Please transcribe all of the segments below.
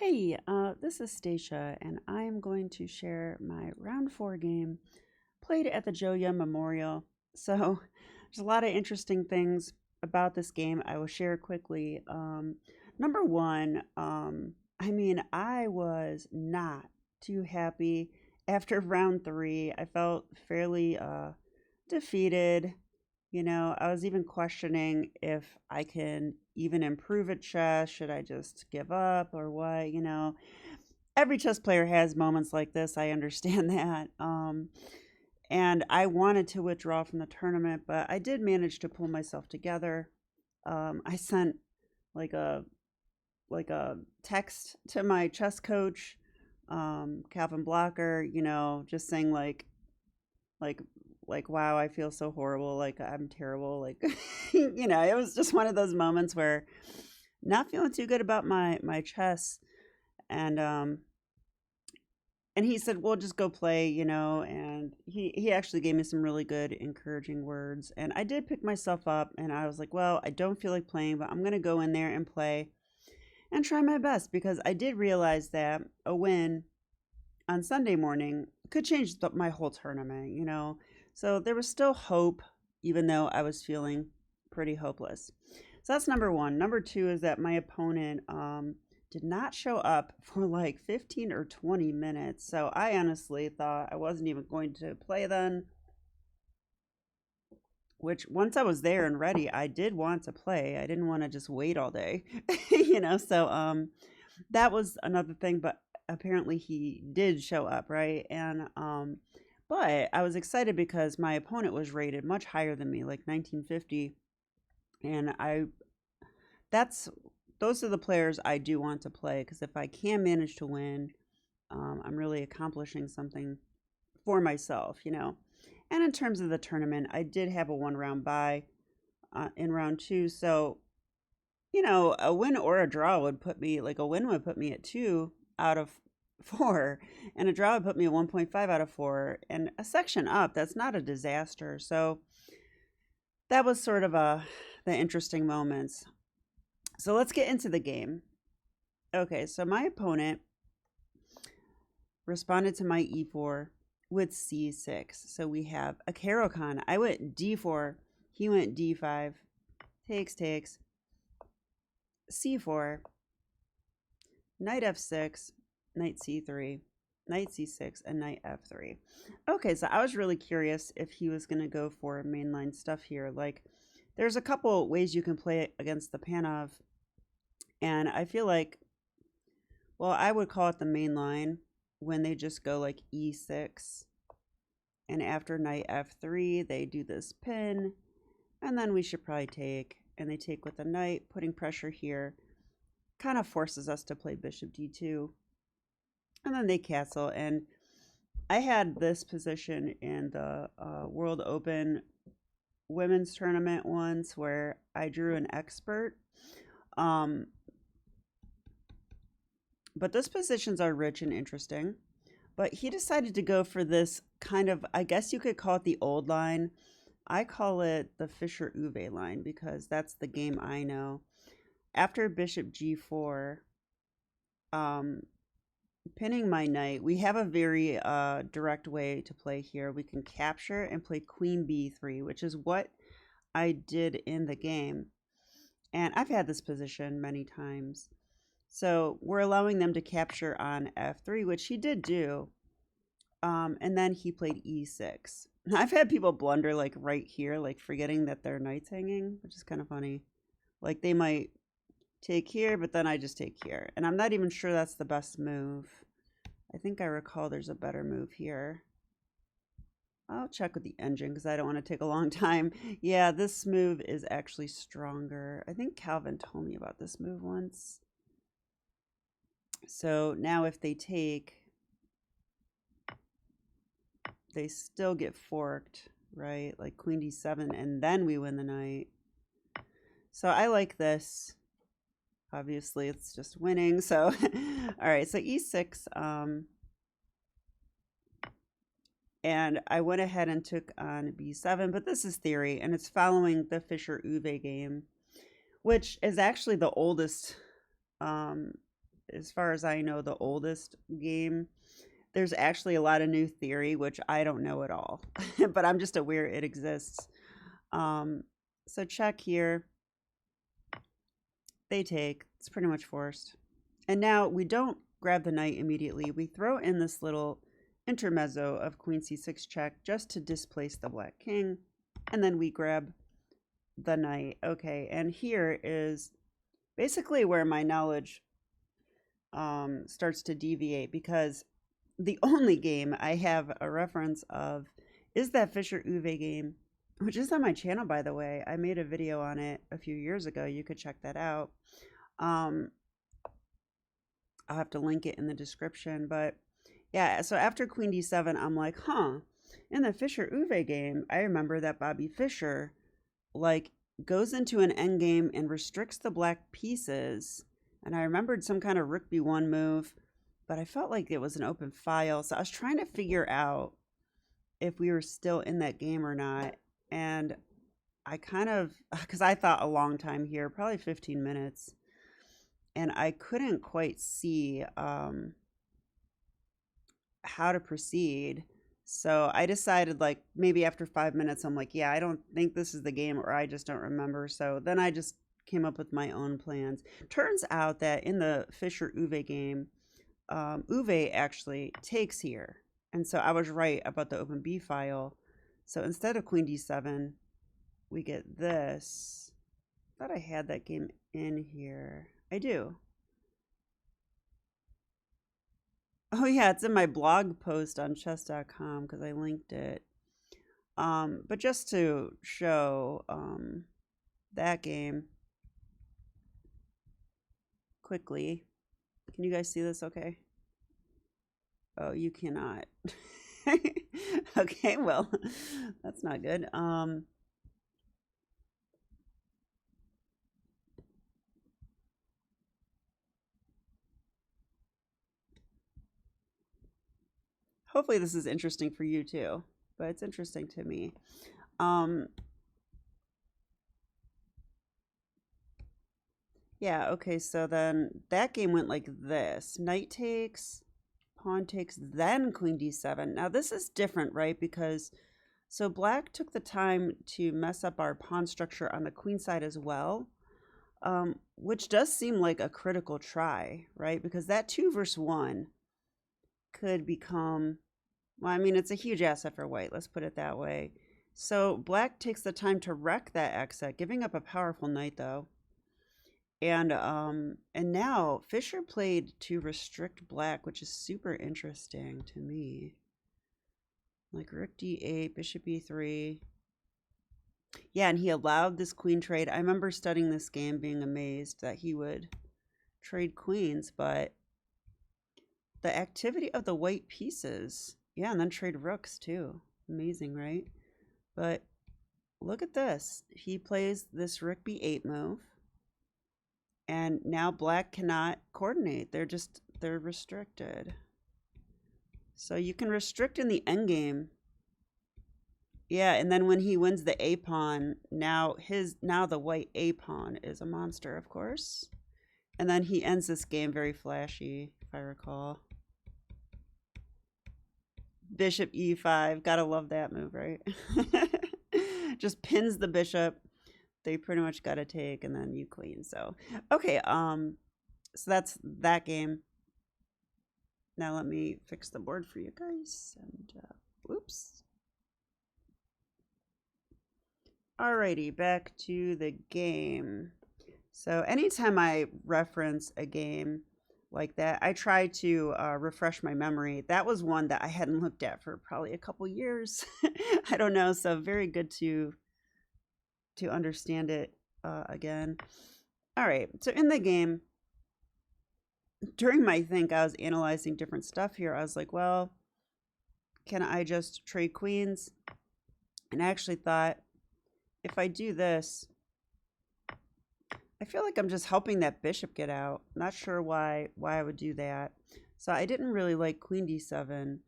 Hey, this is Stacia, and I am going to share my round four game played at the Joya Memorial. So, there's a lot of interesting things about this game. I will share quickly. Number one, I was not too happy after round three. I felt fairly defeated. I was even questioning if I can even improve at chess. Should I just give up or what? Every chess player has moments like this. I understand that. And I wanted to withdraw from the tournament, but I did manage to pull myself together. I sent like a text to my chess coach, Calvin Blocker. Just saying like wow, I feel so horrible, like I'm terrible, like it was just one of those moments where not feeling too good about my chess. And um and he said, well, just go play, and he actually gave me some really good encouraging words, and I did pick myself up, and I was like, well, I don't feel like playing, but I'm going to go in there and play and try my best, because I did realize that a win on Sunday morning could change my whole tournament. So there was still hope, even though I was feeling pretty hopeless. So that's number one. Number two is that my opponent did not show up for like 15 or 20 minutes. So I honestly thought I wasn't even going to play then, which once I was there and ready, I did want to play. I didn't want to just wait all day, So that was another thing, but apparently he did show up, right? And but I was excited because my opponent was rated much higher than me, like 1950, and I that's those are the players I do want to play, because if I can manage to win, I'm really accomplishing something for myself. And in terms of the tournament, I did have a one round bye in round two, so a win or a draw would put me, like, a win would put me at 2 out of 4, and a draw would put me at 1.5 out of 4, and a section up. That's not a disaster. So that was sort of the interesting moments. So let's get into the game. Okay, so my opponent responded to my e4 with c6. So we have a Caro-Kann. I went d4, he went d5, takes, c4, knight f6, knight c3, knight c6, and knight f3. Okay, so I was really curious if he was going to go for mainline stuff here. Like, there's a couple ways you can play against the Panov, and I feel like, well, I would call it the main line when they just go like e6, and after knight f3, they do this pin, and then we should probably take, and they take with the knight, putting pressure here. Kind of forces us to play bishop d2, and then they castle. And I had this position in the World Open women's tournament once, where I drew an expert. But those positions are rich and interesting. But he decided to go for this kind of, I guess you could call it the old line. I call it the Fischer-Uwe line, because that's the game I know. After bishop g4, pinning my knight, we have a very direct way to play here. We can capture and play queen b3, which is what I did in the game. And I've had this position many times. So we're allowing them to capture on f3, which he did do. And then he played e6. I've had people blunder like right here, like forgetting that their knight's hanging, which is kind of funny. Like, they might take here, but then I just take here. And I'm not even sure that's the best move. I think I recall there's a better move here. I'll check with the engine because I don't want to take a long time. Yeah, this move is actually stronger. I think Calvin told me about this move once. So now if they take, they still get forked, right? Like queen d7, and then we win the knight. So I like this. Obviously, it's just winning. So, all right, so e6. And I went ahead and took on b7, but this is theory, and it's following the Fischer-Uwe game, which is actually the oldest. as far as I know, the oldest game. There's actually a lot of new theory, which I don't know at all, but I'm just aware it exists. Um, so check here. They take. It's pretty much forced. And now we don't grab the knight immediately. We throw in this little intermezzo of queen c6 check just to displace the black king. And then we grab the knight. Okay, and here is basically where my knowledge starts to deviate, because the only game I have a reference of is that Fischer-Uwe game, which is on my channel, by the way. I made a video on it a few years ago. You could check that out. I'll have to link it in the description. But yeah, so after queen d7, I'm like, huh, in the Fischer-Uwe game, I remember that Bobby Fischer, like, goes into an endgame and restricts the black pieces. And I remembered some kind of rook b1 move, but I felt like it was an open file. So I was trying to figure out if we were still in that game or not. And I kind of, because I thought a long time here, probably 15 minutes. And I couldn't quite see how to proceed. So I decided, like, maybe after 5 minutes, I'm like, yeah, I don't think this is the game, or I just don't remember. So then I just came up with my own plans. Turns out that in the Fischer-Uwe game, Uwe actually takes here. And so I was right about the open B file. So instead of queen d7, we get this. I thought I had that game in here. I do. Oh yeah, it's in my blog post on chess.com because I linked it. But just to show that game quickly. Can you guys see this okay? Oh, you cannot. Okay, well, that's not good. Hopefully this is interesting for you too, but it's interesting to me. Yeah, okay, so then that game went like this. Knight takes, pawn takes, then queen d7. Now this is different, right? Because so black took the time to mess up our pawn structure on the queen side as well, which does seem like a critical try, right? Because that 2 versus 1 could become, well, I mean, it's a huge asset for white, let's put it that way. So black takes the time to wreck that exit, giving up a powerful knight though. And now Fischer played to restrict black, which is super interesting to me. Like rook d8, bishop e3. Yeah, and he allowed this queen trade. I remember studying this game being amazed that he would trade queens, but the activity of the white pieces, yeah, and then trade rooks too. Amazing, right? But look at this. He plays this rook b8 move. And now black cannot coordinate. They're restricted. So you can restrict in the endgame. Yeah, and then when he wins the a pawn, now the white a pawn is a monster, of course. And then he ends this game very flashy, if I recall. Bishop e5, gotta love that move, right? Just pins the bishop. They pretty much got to take, and then you queen. So, okay, so that's that game. Now let me fix the board for you guys. And, whoops. Alrighty, back to the game. So anytime I reference a game like that, I try to refresh my memory. That was one that I hadn't looked at for probably a couple years. I don't know, so very good to understand it again. All right, so in the game, during my think, I was analyzing different stuff here. I was like, well, can I just trade queens? And I actually thought, if I do this, I feel like I'm just helping that bishop get out. Not sure why I would do that. So I didn't really like queen d7.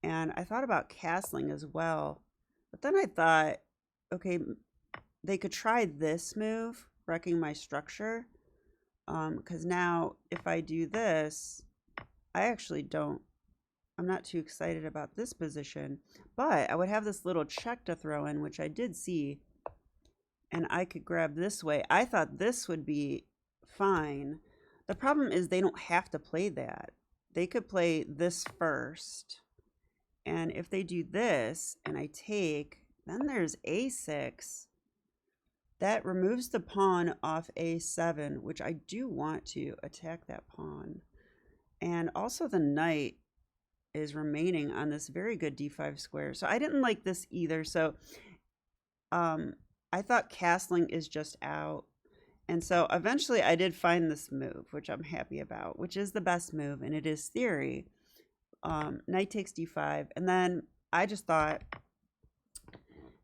And I thought about castling as well. But then I thought, okay, they could try this move, wrecking my structure. Because now if I do this, I actually don't, I'm not too excited about this position, but I would have this little check to throw in, which I did see, and I could grab this way. I thought this would be fine. The problem is they don't have to play that. They could play this first, and if they do this and I take, then there's a6. That removes the pawn off a7, which I do want to attack that pawn. And also the knight is remaining on this very good d5 square. So I didn't like this either. So I thought castling is just out. And so eventually I did find this move, which I'm happy about, which is the best move, and it is theory. Knight takes d5. And then I just thought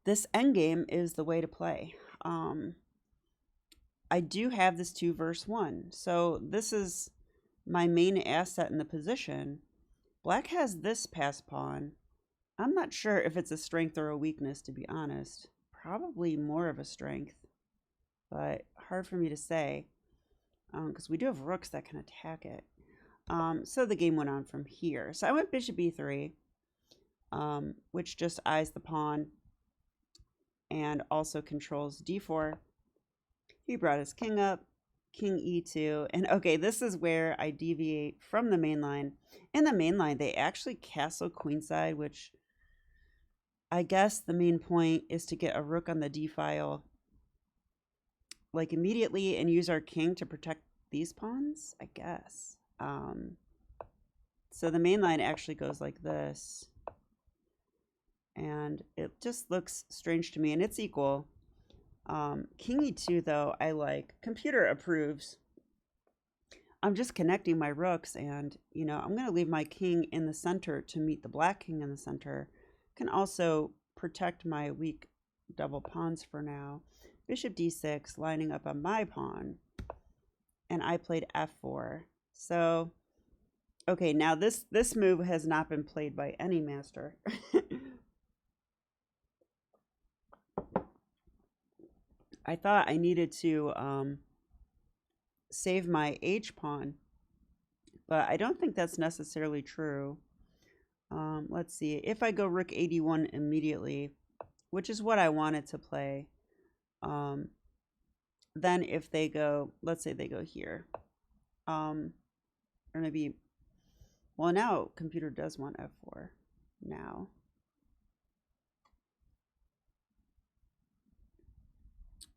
this endgame is the way to play. I do have this 2 versus 1. So this is my main asset in the position. Black has this pass pawn. I'm not sure if it's a strength or a weakness, to be honest. Probably more of a strength, but hard for me to say because we do have rooks that can attack it. So the game went on from here. So I went bishop e3, which just eyes the pawn and also controls d4. He brought his king up, king e2, and okay, this is where I deviate from the main line. In the main line, they actually castle queenside, which I guess the main point is to get a rook on the d file like immediately and use our king to protect these pawns, I guess. So the main line actually goes like this, and it just looks strange to me, and it's equal. King e2 though, I like. Computer approves. I'm just connecting my rooks, and you know, I'm going to leave my king in the center to meet the black king in the center. Can also protect my weak double pawns for now. Bishop d6 lining up on my pawn, and I played f4. So okay, now this move has not been played by any master. I thought I needed to save my h pawn, but I don't think that's necessarily true. Let's see. If I go rook 81 immediately, which is what I wanted to play, then if they go, let's say they go here, or maybe, well, now computer does want f4 now.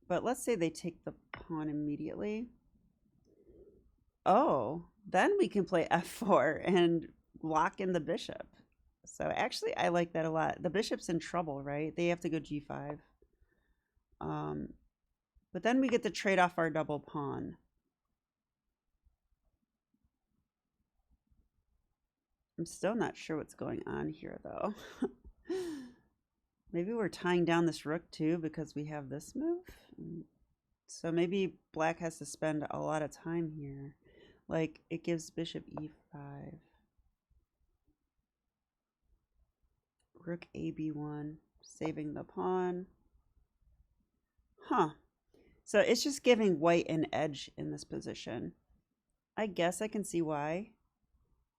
But let's say they take the pawn immediately. Oh, then we can play f4 and lock in the bishop. So actually, I like that a lot. The bishop's in trouble, right? They have to go g5. But then we get to trade off our double pawn. I'm still not sure what's going on here, though. Maybe we're tying down this rook, too, because we have this move. So maybe black has to spend a lot of time here. Like, it gives bishop e5. Rook ab1, saving the pawn. Huh. So it's just giving white an edge in this position. I guess I can see why.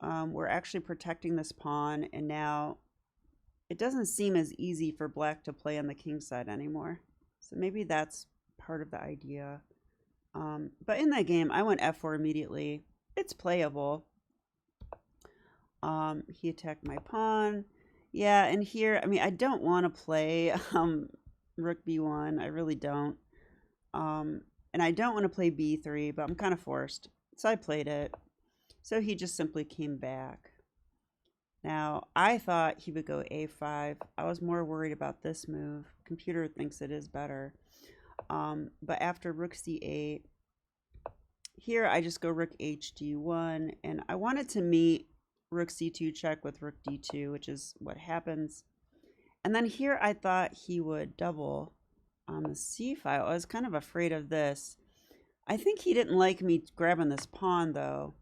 We're actually protecting this pawn, and now it doesn't seem as easy for black to play on the king side anymore. So maybe that's part of the idea. But in that game, I went f4 immediately. It's playable. He attacked my pawn. Yeah, and here, I mean, I don't want to play rook b1. I really don't. And I don't want to play b3, but I'm kind of forced. So I played it. So he just simply came back. Now, I thought he would go a5. I was more worried about this move. Computer thinks it is better. But after rook c8, here I just go rook hd1. And I wanted to meet rook c2 check with rook d2, which is what happens. And then here I thought he would double on the c file. I was kind of afraid of this. I think he didn't like me grabbing this pawn, though.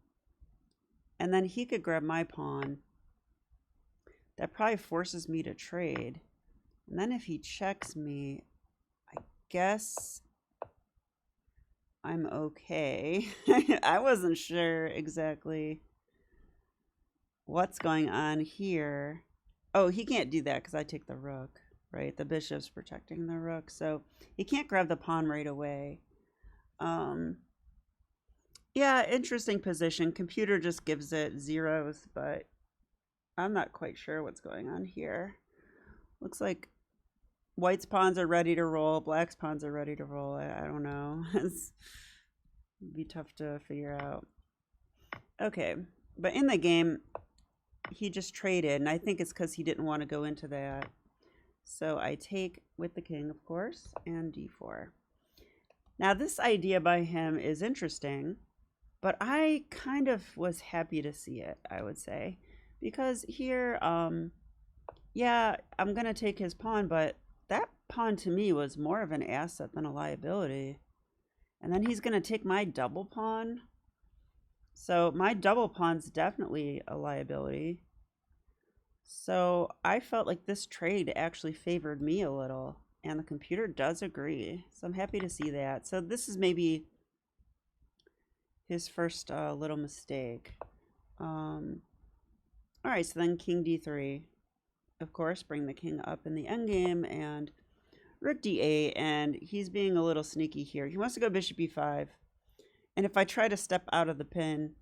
And then he could grab my pawn. That probably forces me to trade. And then if he checks me, I guess I'm okay. I wasn't sure exactly what's going on here. Oh, he can't do that because I take the rook, right? The bishop's protecting the rook, so he can't grab the pawn right away. Um, yeah, interesting position. Computer just gives it zeros, but I'm not quite sure what's going on here. Looks like white's pawns are ready to roll, black's pawns are ready to roll. I don't know. It's be tough to figure out. Okay, but in the game, he just traded, and I think it's because he didn't want to go into that. So I take with the king, of course, and d4. Now, this idea by him is interesting, but I kind of was happy to see it, I would say. Because here, yeah, I'm going to take his pawn, but that pawn to me was more of an asset than a liability. And then he's going to take my double pawn. So my double pawn's definitely a liability. So I felt like this trade actually favored me a little, and the computer does agree. So I'm happy to see that. So this is maybe his first little mistake. All right, so then king d3. Of course, bring the king up in the endgame, and rook d8, and he's being a little sneaky here. He wants to go bishop e5, and if I try to step out of the pin,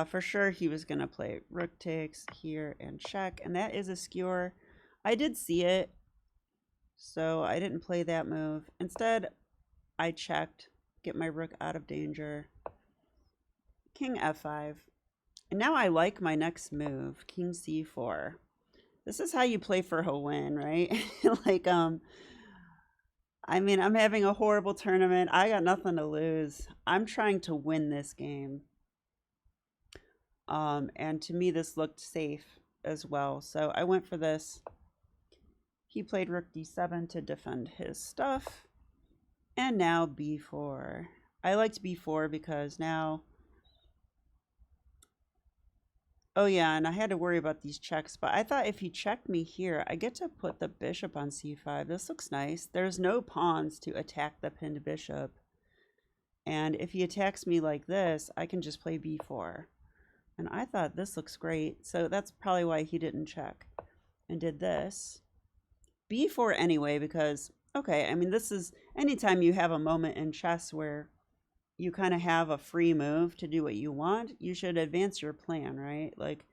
for sure he was going to play rook takes here and check, and that is a skewer. I did see it, so I didn't play that move. Instead, I checked, get my rook out of danger. King f5. And now I like my next move, king c4. This is how you play for a win, right? Like, I mean, I'm having a horrible tournament. I got nothing to lose. I'm trying to win this game. And to me, this looked safe as well. So I went for this. He played rook d7 to defend his stuff. And now b4. I liked b4 because now... Oh yeah, and I had to worry about these checks, but I thought if he checked me here, I get to put the bishop on c5. This looks nice. There's no pawns to attack the pinned bishop. And if he attacks me like this, I can just play b4. And I thought this looks great, so that's probably why he didn't check and did this. b4 anyway, because, okay, I mean, this is anytime you have a moment in chess where you kind of have a free move to do what you want, you should advance your plan, right? Like,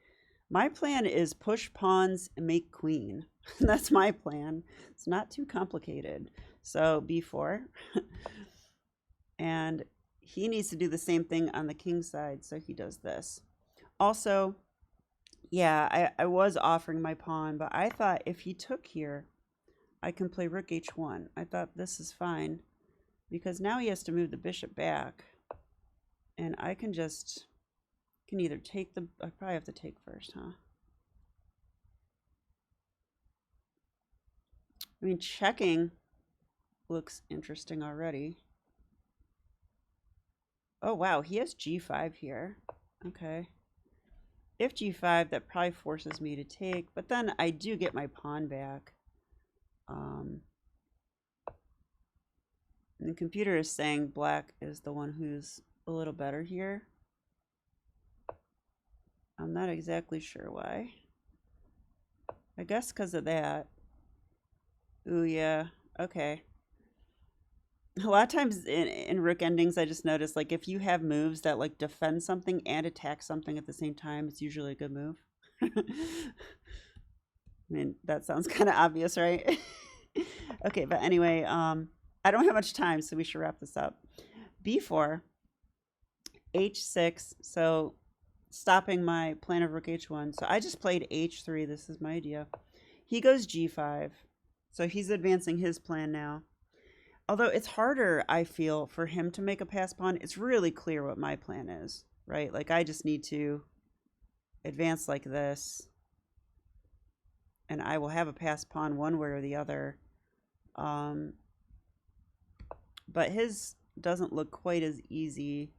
my plan is push pawns and make queen. That's my plan. It's not too complicated. So b4. And he needs to do the same thing on the king side, so he does this. Also, yeah, I was offering my pawn, but I thought if he took here, I can play rook h1. I thought this is fine, because now he has to move the bishop back. And I can either take the, I probably have to take first, huh? I mean, checking looks interesting already. Oh, wow, he has g5 here. Okay. If g5, that probably forces me to take, but then I do get my pawn back. And the computer is saying black is the one who's a little better here. I'm not exactly sure why. I guess because of that. Ooh, yeah. Okay. A lot of times in rook endings, I just notice, like, if you have moves that, like, defend something and attack something at the same time, it's usually a good move. I mean, that sounds kind of obvious, right? Okay, but anyway, I don't have much time, so we should wrap this up. b4, h6, so stopping my plan of rook h1. So I just played h3. This is my idea. He goes g5, so he's advancing his plan now. Although it's harder, I feel, for him to make a pass pawn. It's really clear what my plan is, right? Like, I just need to advance like this, and I will have a pass pawn one way or the other. But his doesn't look quite as easy.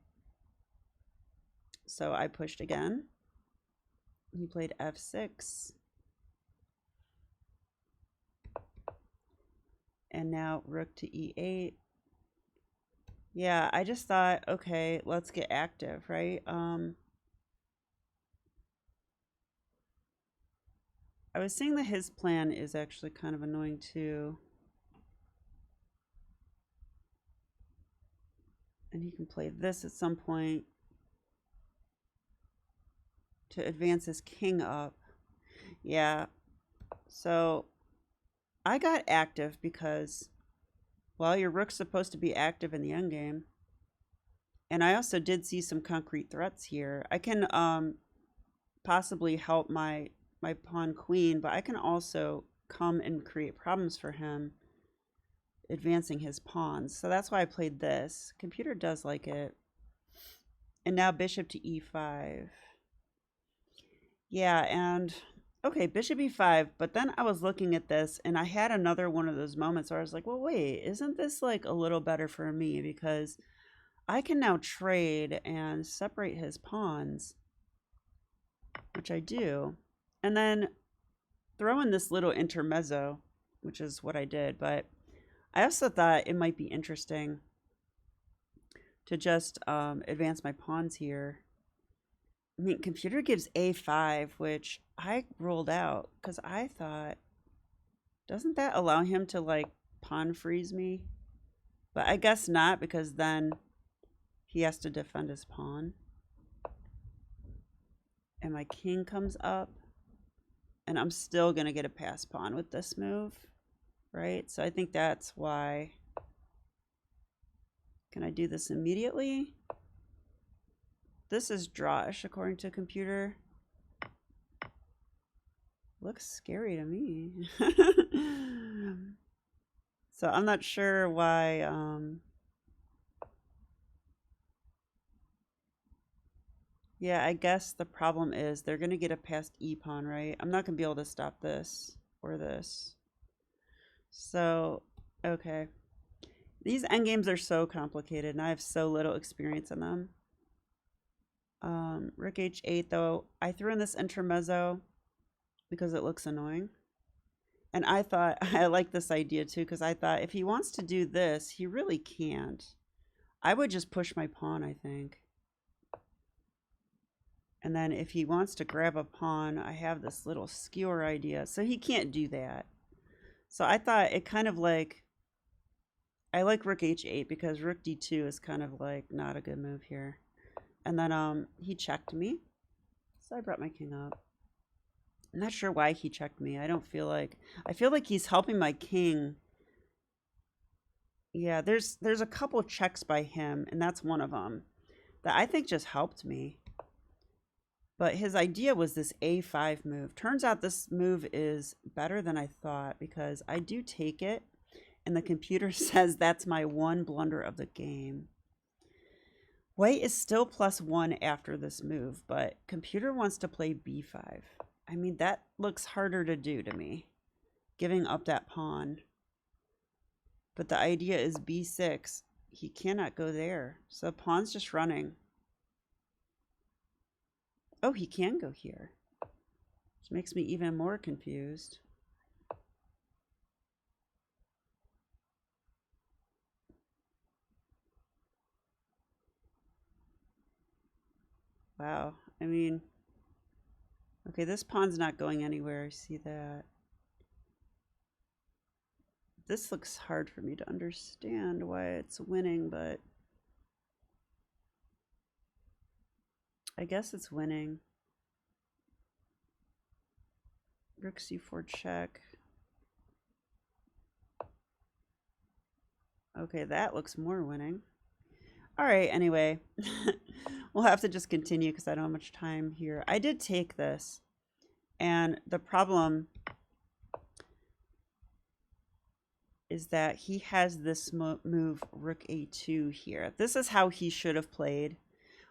So I pushed again. He played f6. And now rook to e8. Yeah, I just thought, okay, let's get active, right? I was seeing that his plan is actually kind of annoying too. And he can play this at some point to advance his king up. Yeah, so I got active because, well, your rook's supposed to be active in the endgame. And I also did see some concrete threats here. I can possibly help my pawn queen, but I can also come and create problems for him advancing his pawns. So that's why I played this. Computer does like it. And now bishop to e5. Yeah, and okay, bishop e5, but then I was looking at this and I had another one of those moments where I was like, well, wait, isn't this like a little better for me? Because I can now trade and separate his pawns, which I do. And then throw in this little intermezzo, which is what I did. But I also thought it might be interesting to just advance my pawns here. I mean, computer gives a5, which I ruled out because I thought, doesn't that allow him to like pawn freeze me? But I guess not, because then he has to defend his pawn. And my king comes up. And I'm still going to get a pass pawn with this move, right? So I think that's why. Can I do this immediately? This is drawish according to computer. Looks scary to me. So I'm not sure why. Yeah, I guess the problem is they're going to get a passed e pawn, right? I'm not going to be able to stop this or this. So, okay. These endgames are so complicated, and I have so little experience in them. Rook h8, though, I threw in this intermezzo because it looks annoying. And I thought, I like this idea too, because I thought if he wants to do this, he really can't. I would just push my pawn, I think. And then if he wants to grab a pawn, I have this little skewer idea. So he can't do that. So I thought it kind of like, I like rook h8 because rook d2 is kind of like not a good move here. And then he checked me. So I brought my king up. I'm not sure why he checked me. I feel like he's helping my king. Yeah, there's a couple checks by him, and that's one of them that I think just helped me. But his idea was this a5 move. Turns out this move is better than I thought because I do take it, and the computer says that's my one blunder of the game. White is still +1 after this move, but computer wants to play b5. I mean, that looks harder to do to me, giving up that pawn. But the idea is b6. He cannot go there, so pawn's just running. Oh, he can go here, which makes me even more confused. Wow, I mean, okay, this pawn's not going anywhere. I see that. This looks hard for me to understand why it's winning, but I guess it's winning. Rook c4 check. Okay, that looks more winning. All right, anyway, we'll have to just continue because I don't have much time here. I did take this, and the problem is that he has this move rook a2 here. This is how he should have played.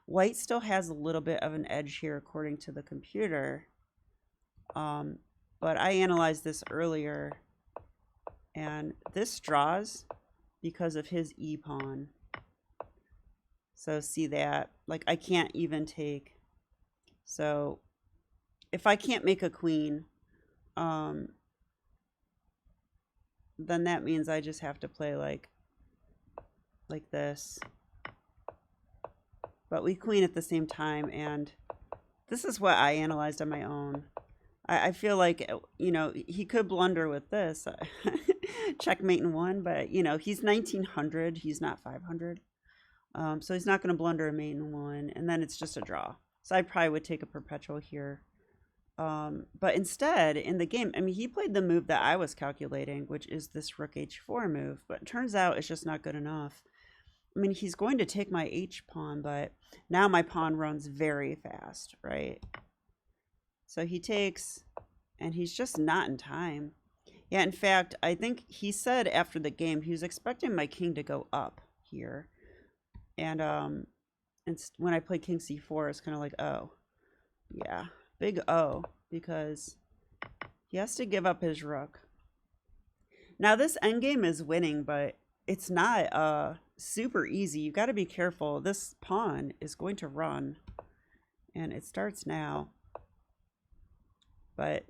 White still has a little bit of an edge here according to the computer. But I analyzed this earlier, and this draws because of his e-pawn. So see that? Like, I can't even take. So if I can't make a queen, then that means I just have to play like like this. But we queen at the same time, and this is what I analyzed on my own. I feel like, you know, he could blunder with this. Checkmate in one, but, you know, he's 1900. He's not 500. So he's not going to blunder a mate in one, and then it's just a draw. So I probably would take a perpetual here. But instead, in the game, I mean, he played the move that I was calculating, which is this rook h4 move. But it turns out it's just not good enough. I mean, he's going to take my h pawn, but now my pawn runs very fast, right? So he takes, and he's just not in time. Yeah, in fact, I think he said after the game he was expecting my king to go up here. And when I played king c4, it's kind of like, oh, yeah, big O, because he has to give up his rook. Now, this endgame is winning, but it's not super easy. You got to be careful. This pawn is going to run, and it starts now. But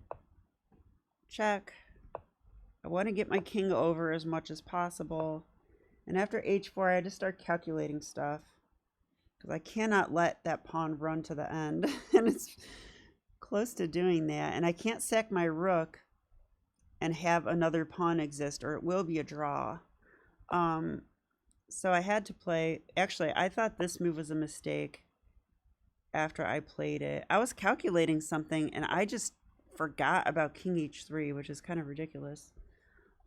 check. I want to get my king over as much as possible. And after h4, I had to start calculating stuff, because I cannot let that pawn run to the end. And it's close to doing that. And I can't sack my rook and have another pawn exist, or it will be a draw. So I had to play. Actually, I thought this move was a mistake after I played it. I was calculating something, and I just forgot about king h3, which is kind of ridiculous.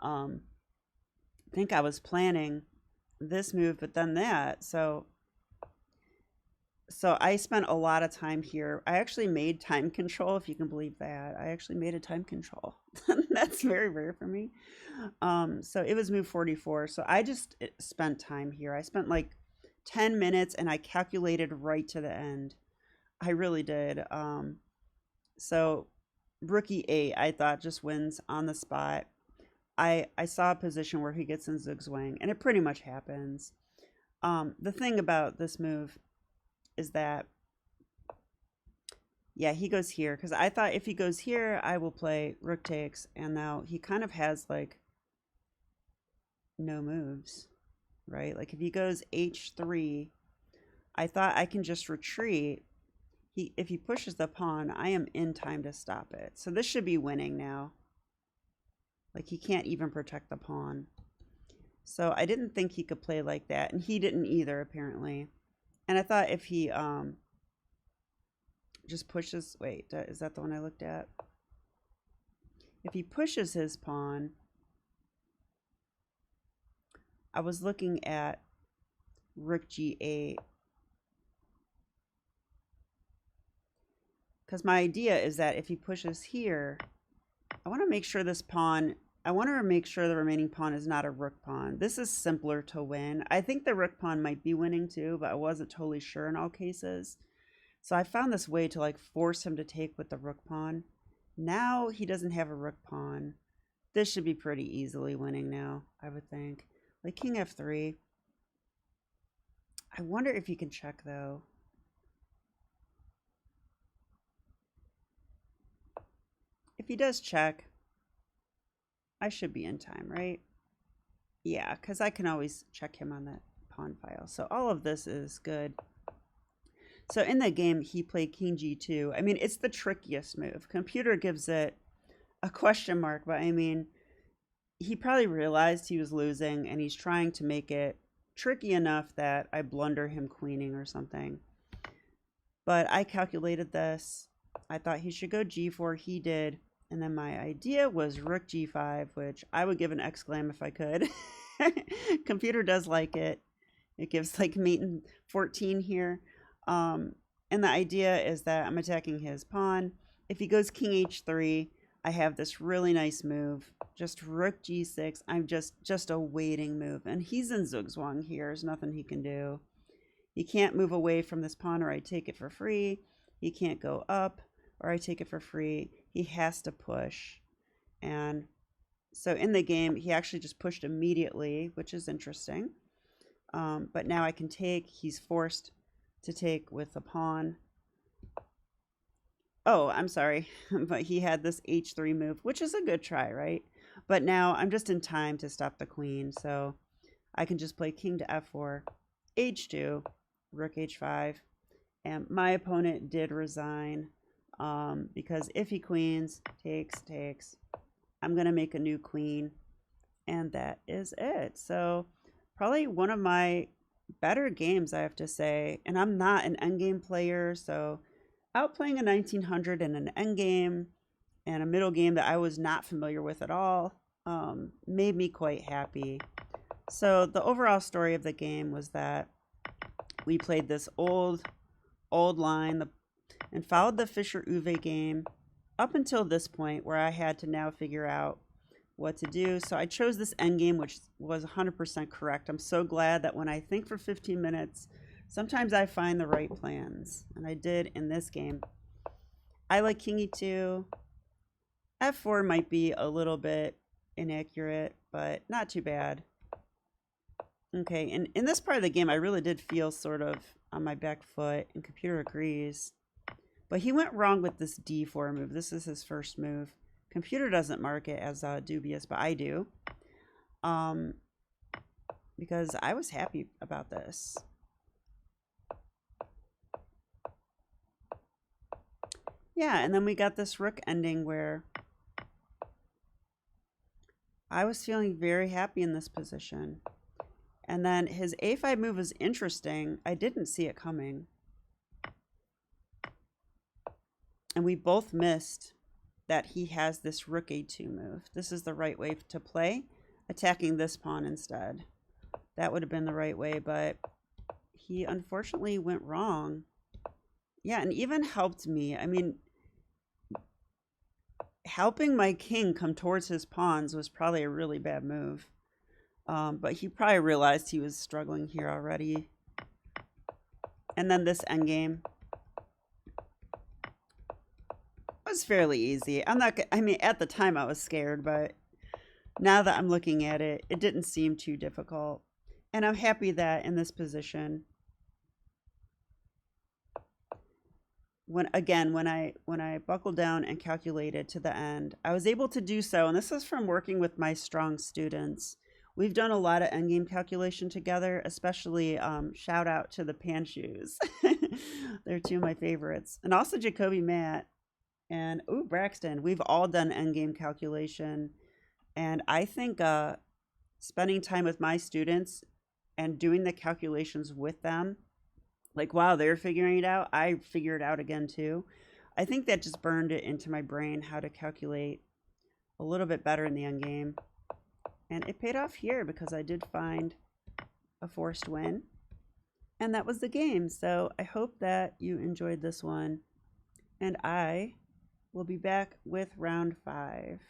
I think I was planning this move, but then that. So I spent a lot of time here. I actually made time control, if you can believe that. I actually made a time control. That's very rare for me. So it was move 44. So I just spent time here. I spent like 10 minutes, and I calculated right to the end. I really did. So rook e8, I thought, just wins on the spot. I saw a position where he gets in zugzwang, and it pretty much happens. The thing about this move is that, yeah, he goes here, because I thought if he goes here, I will play rook takes, and now he kind of has like no moves, right? Like if he goes h3, I thought I can just retreat. If he pushes the pawn, I am in time to stop it. So this should be winning now. Like he can't even protect the pawn. So I didn't think he could play like that, and he didn't either, apparently. And I thought if he just pushes, wait, is that the one I looked at? If he pushes his pawn, I was looking at rook g8. Because my idea is that if he pushes here, I want to make sure this pawn, I want to make sure the remaining pawn is not a rook pawn. This is simpler to win. I think the rook pawn might be winning too, but I wasn't totally sure in all cases. So I found this way to like force him to take with the rook pawn. Now he doesn't have a rook pawn. This should be pretty easily winning now, I would think. Like king f3. I wonder if he can check though. If he does check, I should be in time, right? Yeah, because I can always check him on that pawn file. So all of this is good. So in the game, he played king g2. I mean, it's the trickiest move. Computer gives it a question mark, but I mean, he probably realized he was losing, and he's trying to make it tricky enough that I blunder him queening or something. But I calculated this. I thought he should go g4. He did. And then my idea was rook g5, which I would give an exclam if I could. Computer does like it. It gives like mate in 14 here. And the idea is that I'm attacking his pawn. If he goes king h3, I have this really nice move. Just rook g6. I'm just a waiting move. And he's in zugzwang here. There's nothing he can do. He can't move away from this pawn, or I take it for free. He can't go up, or I take it for free. He has to push. And so in the game, he actually just pushed immediately, which is interesting. But now I can take. He's forced to take with the pawn. Oh, I'm sorry. But he had this h3 move, which is a good try, right? But now I'm just in time to stop the queen. So I can just play king to f4, h2, rook h5, and my opponent did resign because if he queens, takes, I'm going to make a new queen, and that is it. So probably one of my better games, I have to say, and I'm not an endgame player, so outplaying a 1900 in an endgame and a middle game that I was not familiar with at all made me quite happy. So the overall story of the game was that we played this old line and followed the Fischer-Uwe game up until this point where I had to now figure out what to do. So I chose this endgame, which was 100% correct. I'm so glad that when I think for 15 minutes, sometimes I find the right plans, and I did in this game. I like king e2. f4 might be a little bit inaccurate, but not too bad. Okay, and in this part of the game, I really did feel sort of on my back foot, and computer agrees. But he went wrong with this d4 move. This is his first move. Computer doesn't mark it as dubious, but I do. Because I was happy about this. Yeah, and then we got this rook ending where I was feeling very happy in this position. And then his a5 move was interesting. I didn't see it coming. And we both missed that he has this rook a2 move. This is the right way to play, attacking this pawn instead. That would have been the right way, but he unfortunately went wrong. Yeah, and even helped me. I mean, helping my king come towards his pawns was probably a really bad move. But he probably realized he was struggling here already. And then this endgame was fairly easy. I mean, at the time I was scared, but now that I'm looking at it, it didn't seem too difficult. And I'm happy that in this position, when I buckled down and calculated to the end, I was able to do so. And this is from working with my strong students. We've done a lot of endgame calculation together, especially shout out to the Pan Shoes. They're two of my favorites. And also Jacoby Matt and Braxton. We've all done endgame calculation. And I think spending time with my students and doing the calculations with them, like while they're figuring it out, I figure it out again too. I think that just burned it into my brain how to calculate a little bit better in the endgame. And it paid off here because I did find a forced win. And that was the game. So I hope that you enjoyed this one. And I will be back with round 5.